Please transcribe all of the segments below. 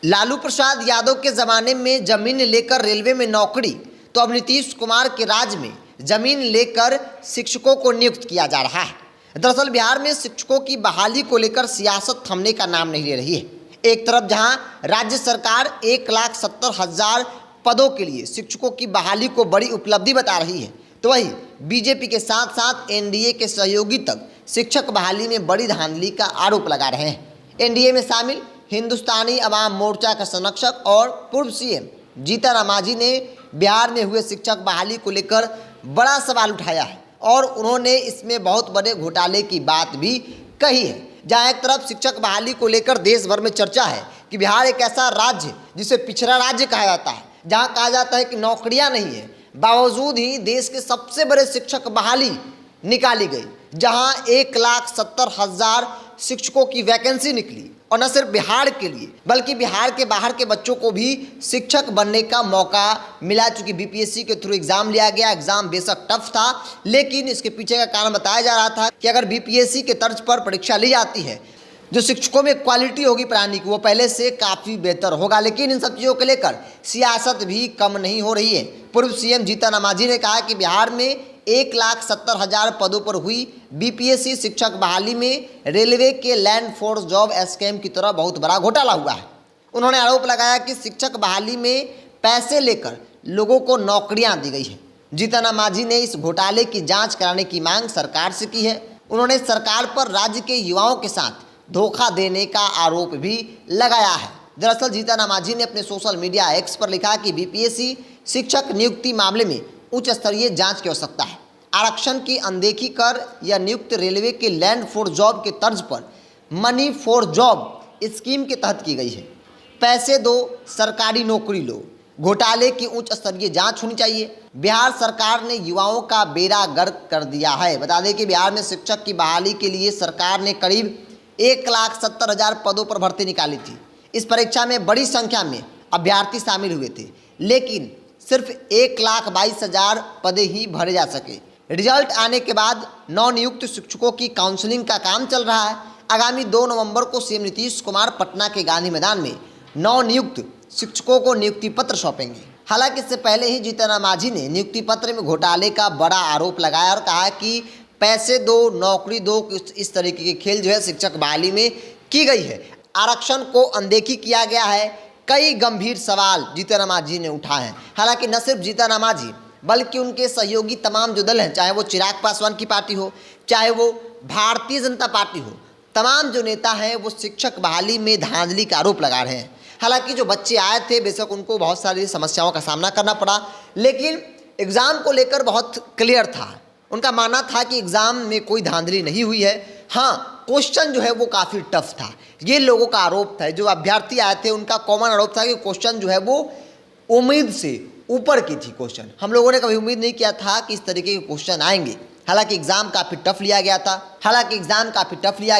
लालू प्रसाद यादव के ज़माने में ज़मीन लेकर रेलवे में नौकरी, तो अब नीतीश कुमार के राज में ज़मीन लेकर शिक्षकों को नियुक्त किया जा रहा है। दरअसल बिहार में शिक्षकों की बहाली को लेकर सियासत थमने का नाम नहीं ले रही है। एक तरफ जहां राज्य सरकार 1,70,000 पदों के लिए शिक्षकों की बहाली को बड़ी उपलब्धि बता रही है, तो वहीं बीजेपी के साथ साथ एनडीए के सहयोगी तक शिक्षक बहाली में बड़ी धांधली का आरोप लगा रहे हैं। एनडीए में शामिल हिंदुस्तानी अवाम मोर्चा का संरक्षक और पूर्व सीएम जीतन राम मांझी ने बिहार में हुए शिक्षक बहाली को लेकर बड़ा सवाल उठाया है और उन्होंने इसमें बहुत बड़े घोटाले की बात भी कही है। जहां एक तरफ शिक्षक बहाली को लेकर देश भर में चर्चा है कि बिहार एक ऐसा राज्य जिसे पिछड़ा राज्य कहा जाता है, जहां कहा जाता है कि नौकरियां नहीं है, बावजूद ही देश के सबसे बड़े शिक्षक बहाली निकाली गई, जहां 1,70,000 शिक्षकों की वैकेंसी निकली। और न सिर्फ बिहार के लिए बल्कि बिहार के बाहर के बच्चों को भी शिक्षक बनने का मौका मिला। चूंकि बीपीएससी के थ्रू एग्जाम लिया गया, एग्जाम बेशक टफ था, लेकिन इसके पीछे का कारण बताया जा रहा था कि अगर बीपीएससी के तर्ज पर परीक्षा ली जाती है, जो शिक्षकों में क्वालिटी होगी पढ़ाने की वो पहले से काफ़ी बेहतर होगा। लेकिन इन सब चीज़ों को लेकर सियासत भी कम नहीं हो रही है। पूर्व सीएम जीतन राम मांझी ने कहा कि बिहार में 1,70,000 पदों पर हुई बीपीएससी शिक्षक बहाली में रेलवे के लैंड फोर्स जॉब स्कैम की तरह बहुत बड़ा घोटाला हुआ है। उन्होंने आरोप लगाया कि शिक्षक बहाली में पैसे लेकर लोगों को नौकरियां दी गई है। जीतन राम मांझी ने इस घोटाले की जांच कराने की मांग सरकार से की है। उन्होंने सरकार पर राज्य के युवाओं के साथ धोखा देने का आरोप भी लगाया है। दरअसल जीतन राम मांझी ने अपने सोशल मीडिया एक्स पर लिखा कि बीपीएससी शिक्षक नियुक्ति मामले में उच्च स्तरीय जांच की आवश्यकता है। आरक्षण की अनदेखी कर या नियुक्त रेलवे के लैंड फॉर जॉब के तर्ज पर मनी फॉर जॉब स्कीम के तहत की गई है। पैसे दो, सरकारी नौकरी लो, घोटाले की उच्च स्तरीय जांच होनी चाहिए। बिहार सरकार ने युवाओं का बेड़ा गर्क कर दिया है। बता दें कि बिहार में शिक्षक की बहाली के लिए सरकार ने करीब 1,70,000 पदों पर भर्ती निकाली थी। इस परीक्षा में बड़ी संख्या में अभ्यर्थी शामिल हुए थे, लेकिन सिर्फ 1,22,000 पदे ही भरे जा सके। रिजल्ट आने के बाद नवनियुक्त शिक्षकों की काउंसलिंग का काम चल रहा है। आगामी 2 नवंबर को सीएम नीतीश कुमार पटना के गांधी मैदान में नवनियुक्त शिक्षकों को नियुक्ति पत्र सौंपेंगे। हालांकि इससे पहले ही जीतन राम मांझी ने नियुक्ति पत्र में घोटाले का बड़ा आरोप लगाया और कहा कि पैसे दो, नौकरी दो, इस तरीके के खेल जो है शिक्षक बहाली में की गई है। आरक्षण को अनदेखी किया गया है। कई गंभीर सवाल जीतन राम मांझी ने उठाए हैं। हालांकि न सिर्फ जीतन राम मांझी बल्कि उनके सहयोगी तमाम जो दल हैं, चाहे वो चिराग पासवान की पार्टी हो, चाहे वो भारतीय जनता पार्टी हो, तमाम जो नेता हैं वो शिक्षक बहाली में धांधली का आरोप लगा रहे हैं। हालांकि जो बच्चे आए थे बेशक उनको बहुत सारी समस्याओं का सामना करना पड़ा, लेकिन एग्ज़ाम को लेकर बहुत क्लियर था। उनका मानना था कि एग्ज़ाम में कोई धांधली नहीं हुई है। हाँ, क्वेश्चन जो है वो काफ़ी टफ था, ये लोगों का आरोप था। जो अभ्यर्थी आए थे उनका कॉमन आरोप था कि क्वेश्चन जो है वो उम्मीद से ऊपर की थी। क्वेश्चन हम लोगों ने कभी उम्मीद नहीं किया था कि इस तरीके के क्वेश्चन आएंगे। हालांकि एग्ज़ाम काफ़ी टफ लिया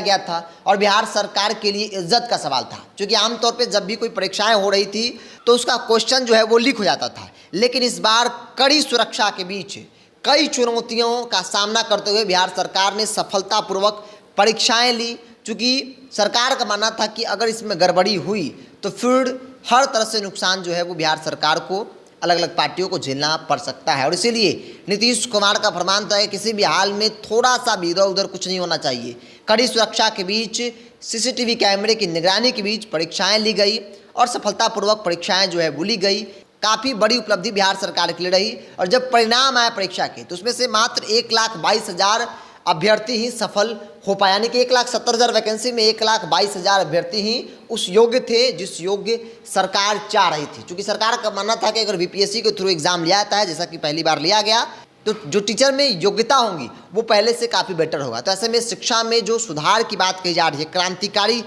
गया था और बिहार सरकार के लिए इज्जत का सवाल था, क्योंकि आमतौर पे जब भी कोई परीक्षाएं हो रही थी तो उसका क्वेश्चन जो है वो लीक हो जाता था। लेकिन इस बार कड़ी सुरक्षा के बीच कई चुनौतियों का सामना करते हुए बिहार सरकार ने सफलतापूर्वक परीक्षाएं ली। चूँकि सरकार का मानना था कि अगर इसमें गड़बड़ी हुई तो फिर हर तरह से नुकसान जो है वो बिहार सरकार को, अलग अलग पार्टियों को झेलना पड़ सकता है। और इसीलिए नीतीश कुमार का फरमान था कि किसी भी हाल में थोड़ा सा भी इधर उधर कुछ नहीं होना चाहिए। कड़ी सुरक्षा के बीच, सीसीटीवी कैमरे की निगरानी के बीच परीक्षाएं ली गई और सफलतापूर्वक परीक्षाएं जो है वो ली गई। काफ़ी बड़ी उपलब्धि बिहार सरकार के लिए रही। और जब परिणाम आया परीक्षा के तो उसमें से मात्र 1,22,000 अभ्यर्थी ही सफल हो पाया, यानी कि 1,70,000 वैकेंसी में 1,22,000 अभ्यर्थी ही उस योग्य थे जिस योग्य सरकार चाह रही थी। क्योंकि सरकार का मानना था कि अगर बीपीएससी के थ्रू एग्जाम लिया जाता है, जैसा कि पहली बार लिया गया, तो जो टीचर में योग्यता होंगी वो पहले से काफ़ी बेटर होगा। तो ऐसे में शिक्षा में जो सुधार की बात कही जा रही है, क्रांतिकारी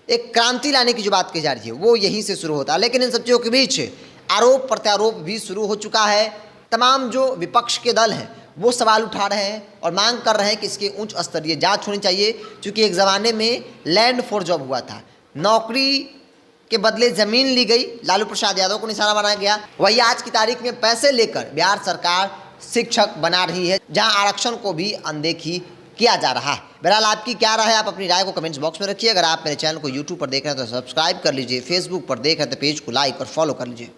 एक क्रांति लाने की जो बात कही जा रही है, वो यहीं से शुरू होता है। लेकिन इन सब चीज़ों के बीच आरोप प्रत्यारोप भी शुरू हो चुका है। तमाम जो विपक्ष के दल हैं वो सवाल उठा रहे हैं और मांग कर रहे हैं कि इसकी उच्च स्तरीय जांच होनी चाहिए। क्योंकि एक ज़माने में लैंड फॉर जॉब हुआ था, नौकरी के बदले ज़मीन ली गई, लालू प्रसाद यादव को निशाना बनाया गया। वही आज की तारीख में पैसे लेकर बिहार सरकार शिक्षक बना रही है, जहां आरक्षण को भी अनदेखी किया जा रहा है। बहरहाल आपकी क्या राय है, आप अपनी राय को कमेंट्स बॉक्स में रखिए। अगर आप मेरे चैनल को यूट्यूब पर देख रहे हैं तो सब्सक्राइब कर लीजिए, फेसबुक पर देख रहे हैं तो पेज को लाइक और फॉलो कर लीजिए।